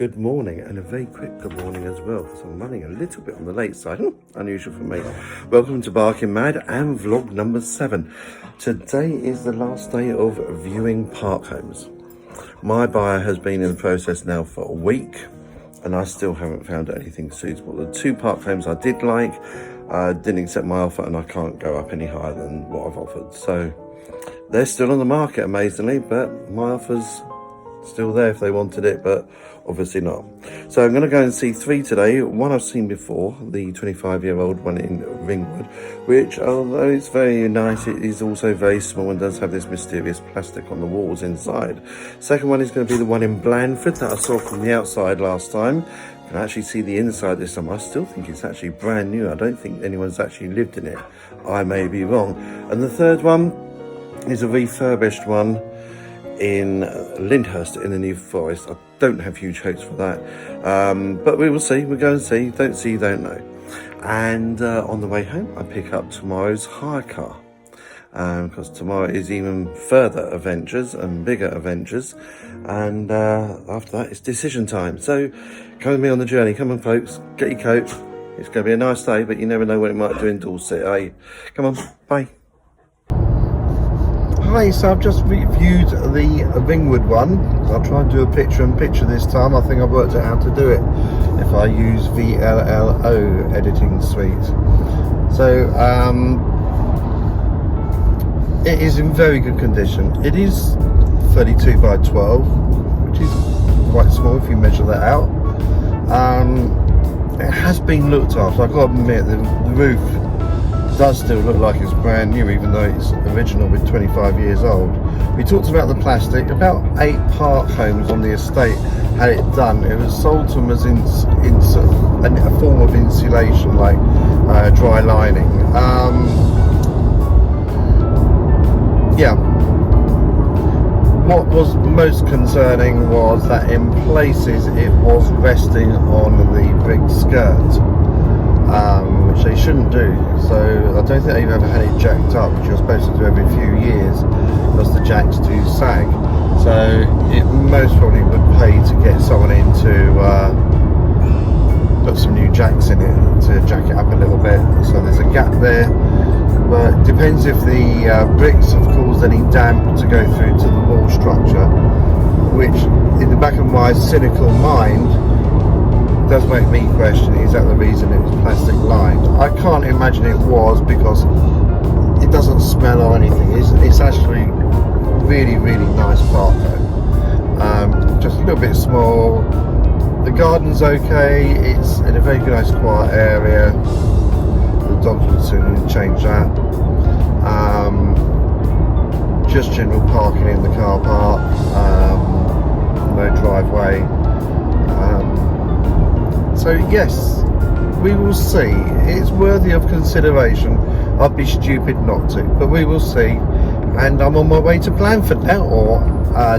Good morning, and a very quick good morning as well, because I'm running a little bit on the late side, unusual for me. Welcome to Barking Mad and vlog number 7. Today is the last day of viewing park homes. My buyer has been in the process now for a week, and I still haven't found anything suitable. The 2 park homes I did like, didn't accept my offer, and I can't go up any higher than what I've offered. So they're still on the market, amazingly, but my offer's still there if they wanted it, but obviously not. So I'm going to go and see 3 today. One I've seen before, the 25-year-old one in Ringwood, which, although it's very nice, it is also very small and does have this mysterious plastic on the walls inside. Second one is going to be the one in Blandford that I saw from the outside last time. You can actually see the inside this time. I still think it's actually brand new. I don't think anyone's actually lived in it. I may be wrong. And the third one is a refurbished one in Lyndhurst in the New Forest. I don't have huge hopes for that, but we will see. We'll go and see. Don't see, don't know. And on the way home, I pick up tomorrow's hire car, because tomorrow is even further adventures and bigger adventures, and after that it's decision time. So come with me on the journey. Come on, folks, get your coat. It's going to be a nice day, but you never know what it might do in Dorset, eh? Come on, bye. Hi, so I've just reviewed the Ringwood one. I'll try and do a picture-in-picture this time. I think I've worked out how to do it if I use VLLO editing suite. So it is in very good condition. It is 32 by 12, which is quite small if you measure that out. It has been looked after. I've got to admit, the roof does still look like it's brand new, even though it's original with 25 years old. We talked about the plastic. About 8 park homes on the estate had it done. It was sold to them as in a form of insulation, like dry lining. Yeah. What was most concerning was that in places it was resting on the brick skirt, which they shouldn't do. So I don't think they've ever had it jacked up, which you're supposed to do every few years because the jacks do sag. So it most probably would pay to get someone in to put some new jacks in it to jack it up a little bit. So there's a gap there, but it depends if the bricks have caused any damp to go through to the wall structure, which in the back of my cynical mind does make me question, is that the reason it was plastic lined? I can't imagine it was, because it doesn't smell or anything. It's actually really, really nice park home. Just a little bit small. The garden's okay. It's in a very nice quiet area. The dogs would soon change that. Just general parking in the car park. No driveway. So yes, we will see. It's worthy of consideration. I'd be stupid not to, but we will see. And I'm on my way to Blandford now, or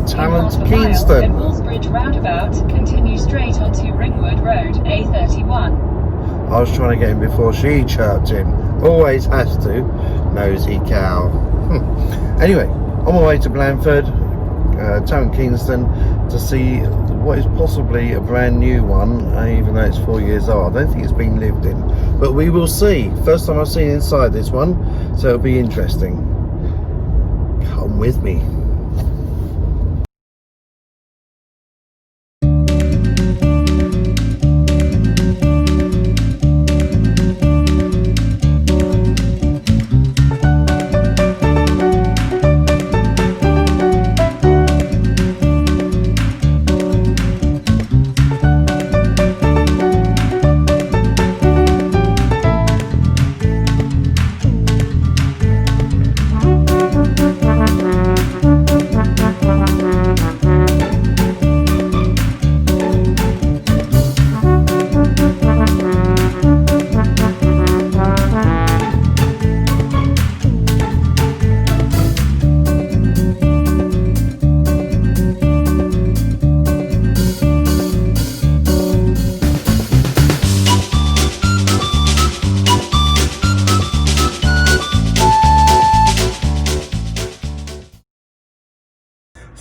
Tarrant Keenston. At Woolsbridge roundabout, continue straight onto Ringwood Road, A31. I was trying to get in before she chirped in. Always has to. Nosy cow. Anyway, on my way to Blandford, Tarrant Keenston, to see what is possibly a brand new one, even though it's 4 years old. I don't think it's been lived in, but we will see. First time I've seen inside this one, so it'll be interesting. Come with me.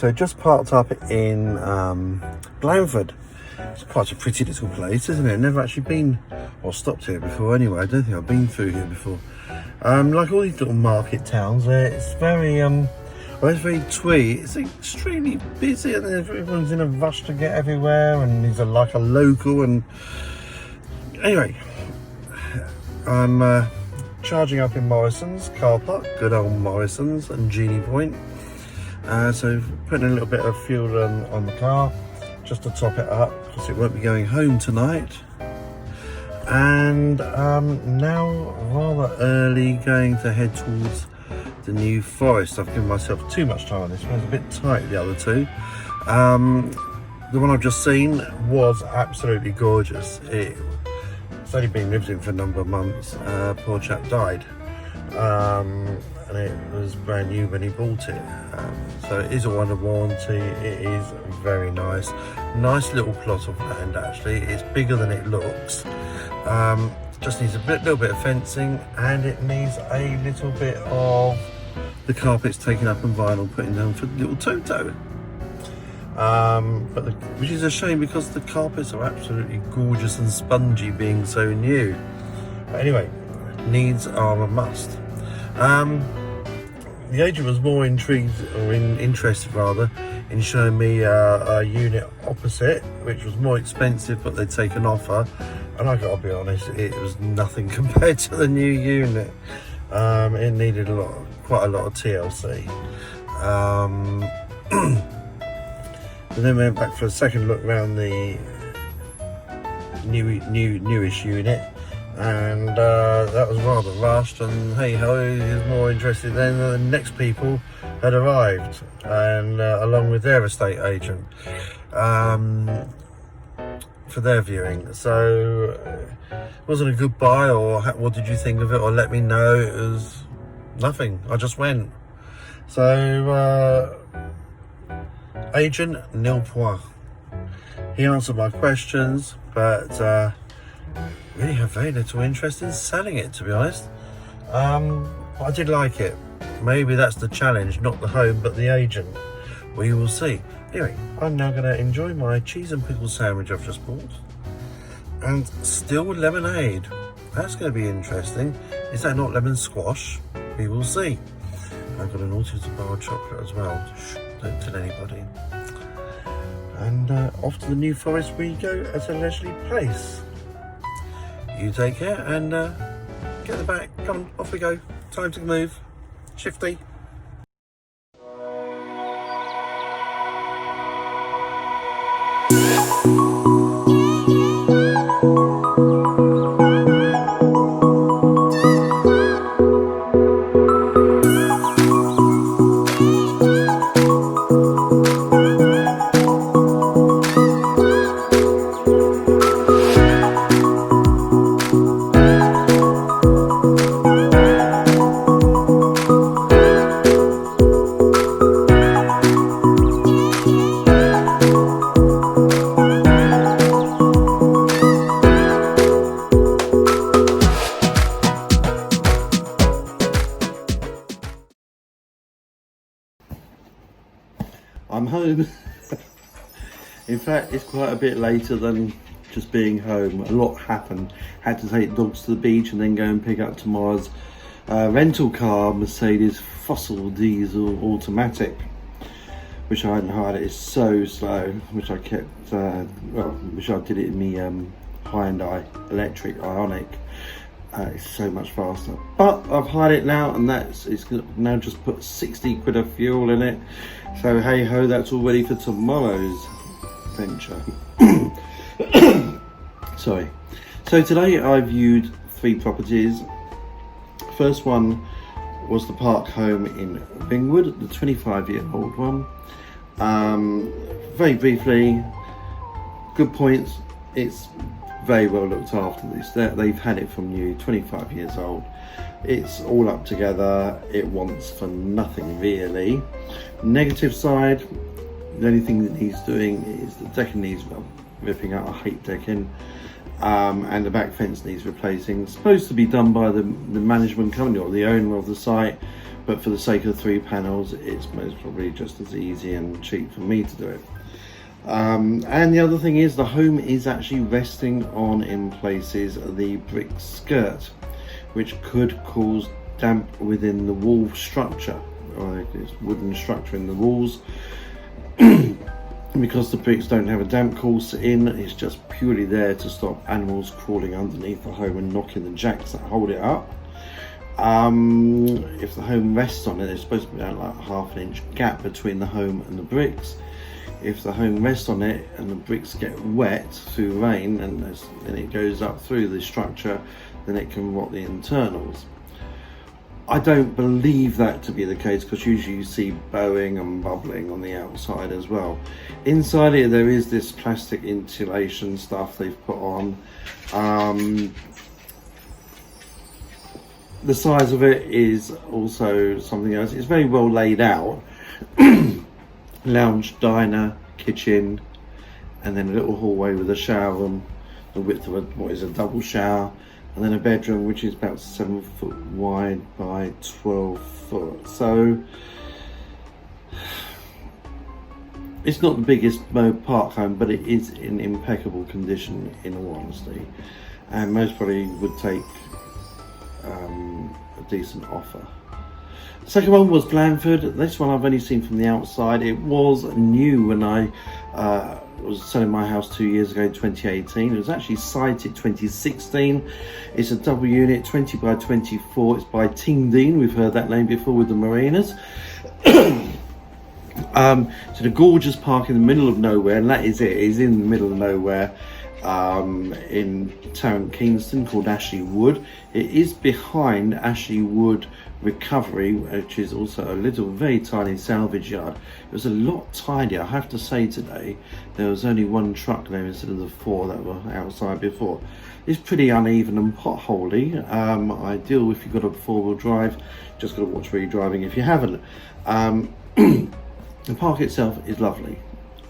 So just parked up in Blandford, It's quite a pretty little place, isn't it? Never actually been or stopped here before anyway. I don't think I've been through here before. Like all these little market towns, it's very well, it's very twee. It's extremely busy and everyone's in a rush to get everywhere, and he's like a local. And anyway, I'm charging up in Morrison's car park, good old Morrison's and Genie Point. So putting a little bit of fuel on the car just to top it up because it won't be going home tonight. And now rather early, going to head towards the New Forest. I've given myself too much time on this one. It's a bit tight, the other two. The one I've just seen was absolutely gorgeous. It's only been lived in for a number of months. Poor chap died. And it was brand new when he bought it. So it is all under warranty. It is very nice. Nice little plot of land actually. It's bigger than it looks. Just needs a little bit of fencing, and it needs a little bit of the carpets taken up and vinyl putting down for little Toto. Which is a shame because the carpets are absolutely gorgeous and spongy being so new. But anyway, needs are a must. The agent was more interested rather in showing me a unit opposite, which was more expensive, but they'd take an offer. And I gotta be honest, it was nothing compared to the new unit. It needed quite a lot of TLC. And then went back for a second look around the newish unit, and that was rather rushed. And hey ho, he was more interested then. The next people had arrived, and along with their estate agent. For their viewing. So it wasn't a good buy, or what did you think of it, or let me know. It was nothing. I just went. So agent nil point. He answered my questions, but really have very little interest in selling it, to be honest. But I did like it. Maybe that's the challenge, not the home but the agent. We will see. Anyway, I'm now going to enjoy my cheese and pickle sandwich I've just bought. And still lemonade. That's going to be interesting. Is that not lemon squash? We will see. I've got an Nautilus bar of chocolate as well. Shh, don't tell anybody. And off to the New Forest we go at a leisurely pace. You take care and get the back. Come on, off we go. Time to move. Shifty. I'm home. In fact, it's quite a bit later than just being home. A lot happened. Had to take dogs to the beach and then go and pick up tomorrow's rental car, Mercedes Fossil Diesel Automatic, which I hadn't hired. It is so slow, which I kept, which I did it in the Hyundai Electric Ionic. It's so much faster, but I've hired it now, and it's now just put 60 quid of fuel in it. So hey ho, that's all ready for tomorrow's venture. Sorry. So today I viewed 3 properties. First one was the Park Home in Ringwood, the 25-year-old one. Very briefly, good points. It's very well looked after. They've had it from new, 25 years old. It's all up together. It wants for nothing really. Negative side, the only thing that needs doing is the decking needs ripping out. I hate decking. And the back fence needs replacing. It's supposed to be done by the management company or the owner of the site, but for the sake of 3 panels, it's most probably just as easy and cheap for me to do it. And the other thing is the home is actually resting on, in places, the brick skirt, which could cause damp within the wall structure, or this wooden structure in the walls. Because the bricks don't have a damp course in, it's just purely there to stop animals crawling underneath the home and knocking the jacks that hold it up. If the home rests on it, there's supposed to be like a half-inch gap between the home and the bricks. If the home rests on it and the bricks get wet through rain and it goes up through the structure, then it can rot the internals. I don't believe that to be the case, because usually you see bowing and bubbling on the outside as well. Inside it, there is this plastic insulation stuff they've put on. The size of it is also something else. It's very well laid out. Lounge, diner, kitchen, and then a little hallway with a shower room, the width of what is a double shower, and then a bedroom which is about 7 foot wide by 12 foot. So it's not the biggest park home, but it is in impeccable condition, in all honesty, and most probably would take a decent offer. The second one was Blandford. This one I've only seen from the outside. It was new when I was selling my house 2 years ago in 2018. It was actually sited 2016. It's a double unit, 20 by 24. It's by Team Dean. We've heard that name before with the marinas. So the gorgeous park in the middle of nowhere, and that is it. It is in the middle of nowhere. In Tarrant Kingston, called Ashley Wood. It is behind Ashley Wood Recovery, which is also a little very tiny salvage yard. It was a lot tidier, I have to say. Today there was only one truck there instead of the 4 that were outside before. It's pretty uneven and potholey. Ideal if you've got a 4-wheel drive. Just got to watch where you're driving if you haven't. The park itself is lovely.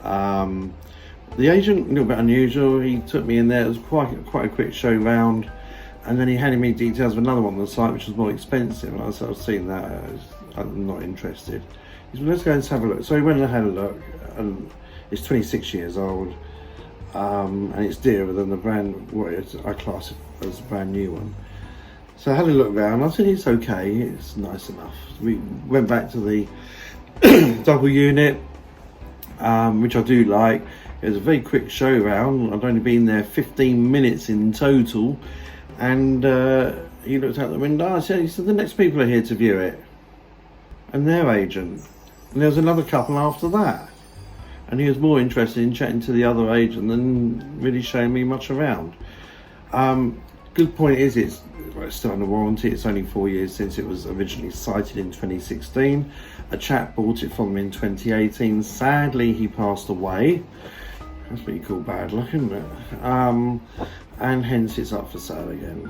The agent, a little bit unusual, he took me in there. It was quite a quick show round, and then he handed me details of another one on the site which was more expensive, and I was seeing that, I'm not interested. He said, let's go and have a look. So we went and had a look, and it's 26 years old, and it's dearer than the brand, what I class it as a brand new one. So I had a look around. I said it's okay, it's nice enough. We went back to the double unit, which I do like. It was a very quick show round. I'd only been there 15 minutes in total, and he looked out the window. He said the next people are here to view it, and their agent. And there was another couple after that, and he was more interested in chatting to the other agent than really showing me much around. Good point is it's still under warranty. It's only 4 years since it was originally sited in 2016. A chap bought it from him in 2018. Sadly, he passed away. That's pretty cool bad luck, isn't it? And hence it's up for sale again.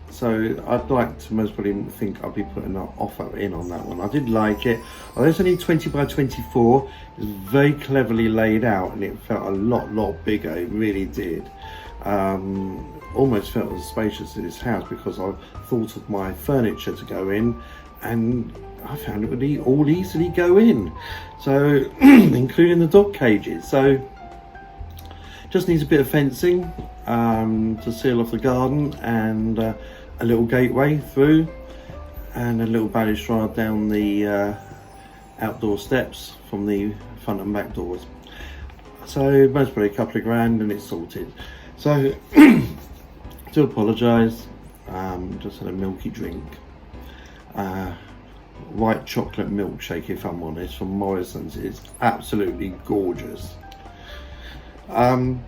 So I'd like to most probably think I'll be putting an offer in on that one. I did like it. Although it's only 20 by 24, it's very cleverly laid out, and it felt a lot bigger. It really did. Almost felt as spacious as this house, because I thought of my furniture to go in, and I found it would all easily go in, so including the dog cages. So just needs a bit of fencing to seal off the garden, and a little gateway through, and a little balustrade down the outdoor steps from the front and back doors. So most probably a couple of grand and it's sorted. So do apologise, just had a milky drink. White chocolate milkshake, if I'm honest, from Morrison's. It's absolutely gorgeous. Then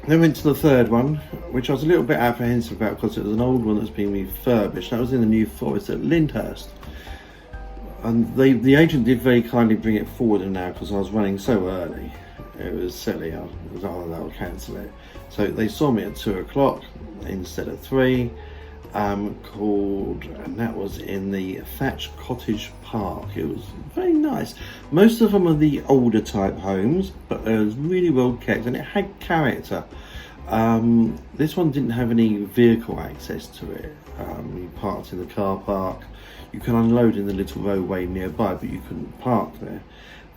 went to the third one, which I was a little bit apprehensive about because it was an old one that's been refurbished. That was in the New Forest at Lyndhurst, and the agent did very kindly bring it forward now because I was running so early. It was silly. I was they'll cancel it. So they saw me at 2 o'clock instead of 3. And that was in the Thatch Cottage Park. It was very nice. Most of them are the older type homes, but it was really well kept and it had character. This one didn't have any vehicle access to it. You parked in the car park. You can unload in the little roadway nearby, but you couldn't park there.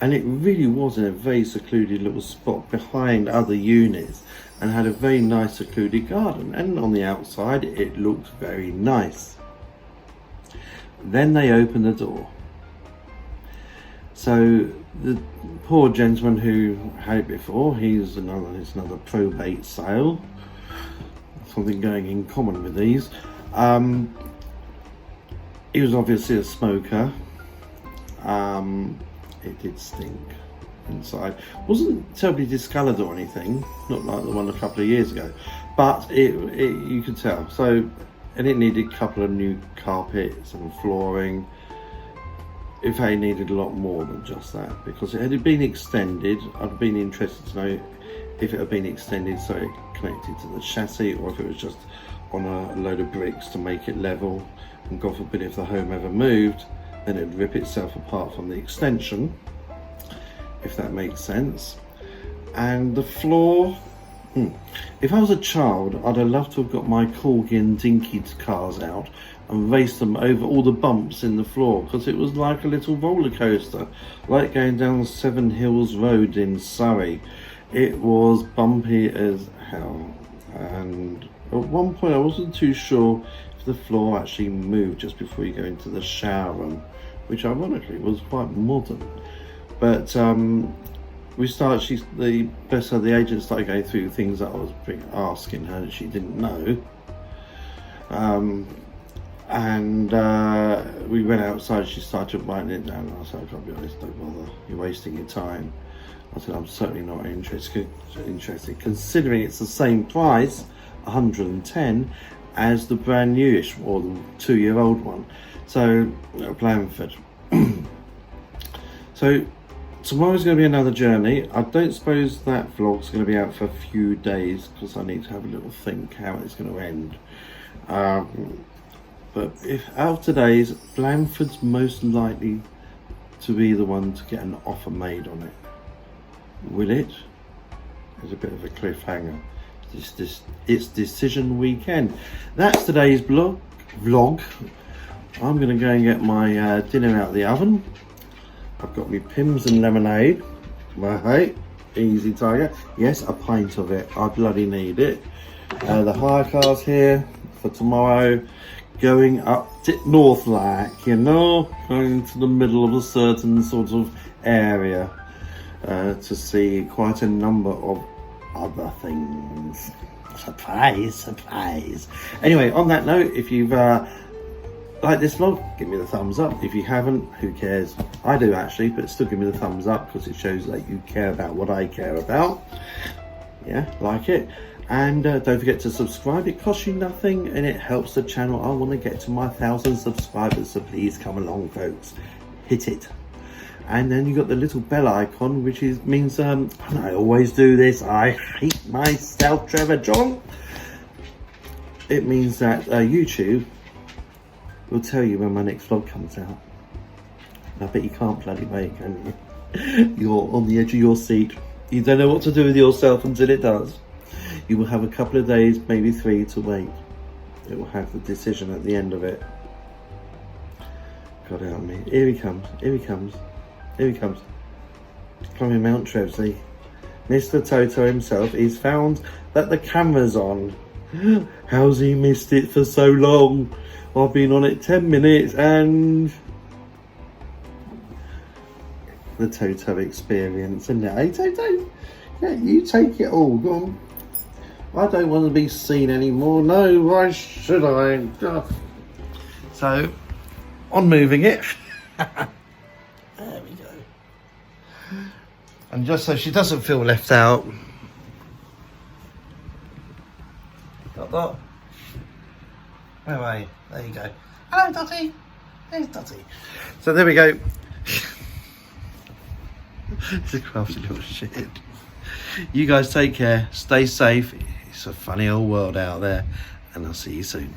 And it really was in a very secluded little spot behind other units and had a very nice secluded garden, and on the outside it looked very nice. Then they opened the door. So the poor gentleman who had it before, it's another probate sale, something going in common with these. He was obviously a smoker. It did stink inside. Wasn't terribly discoloured or anything, not like the one a couple of years ago, but you could tell. So, and it needed a couple of new carpets and flooring. If it needed a lot more than just that, because it had been extended. I'd been interested to know if it had been extended so it connected to the chassis, or if it was just on a load of bricks to make it level, and God forbid if the home ever moved, then it'd rip itself apart from the extension, if that makes sense. And the floor, if I was a child, I'd have loved to have got my Corgi and Dinky cars out and raced them over all the bumps in the floor, because it was like a little roller coaster, like going down Seven Hills Road in Surrey. It was bumpy as hell, and at one point I wasn't too sure if the floor actually moved just before you go into the shower room, which ironically was quite modern. But the agent started going through things that I was asking her that she didn't know. And we went outside, she started writing it down, and I said, I can't be honest, don't bother, you're wasting your time. I said, I'm certainly not interested, considering it's the same price, 110, as the brand newish, or the 2-year-old one. So, Blandford. So, tomorrow's going to be another journey. I don't suppose that vlog's going to be out for a few days, because I need to have a little think how it's going to end. But if out of today's, Blandford's most likely to be the one to get an offer made on it. Will it? There's a bit of a cliffhanger. It's decision weekend. That's today's vlog. I'm going to go and get my dinner out of the oven. I've got my Pimm's and lemonade. Right, easy tiger. Yes, a pint of it. I bloody need it. The hire car's here for tomorrow. Going up Northlack, you know, going to the middle of a certain sort of area to see quite a number of other things. Surprise. Anyway, on that note, if you've liked this vlog, give me the thumbs up. If you haven't, who cares? I do actually, but still give me the thumbs up, because it shows that you care about what I care about. Yeah, like it. And don't forget to subscribe. It costs you nothing and it helps the channel. I want to get to my 1,000 subscribers, so please come along, folks. Hit it. And then you got the little bell icon, which means and I always do this, I hate myself, Trevor John. It means that YouTube will tell you when my next vlog comes out. And I bet you can't bloody wait, can you? You're on the edge of your seat. You don't know what to do with yourself until it does. You will have a couple of days, maybe 3, to wait. It will have the decision at the end of it. God help me. Here he comes. Climbing Mount Trevsey. Mr. Toto himself. He's found that the camera's on. How's he missed it for so long? I've been on it 10 minutes and... The Toto experience, isn't it? Hey, Toto? Yeah, you take it all. Go on. I don't want to be seen anymore. No, why should I? So, on moving it. There we go. And just so she doesn't feel left out. Got that? Where are you? There you go. Hello, Dotty. There's Dotty. So there we go. It's a crafty little shit. You guys take care. Stay safe. It's a funny old world out there, and I'll see you soon.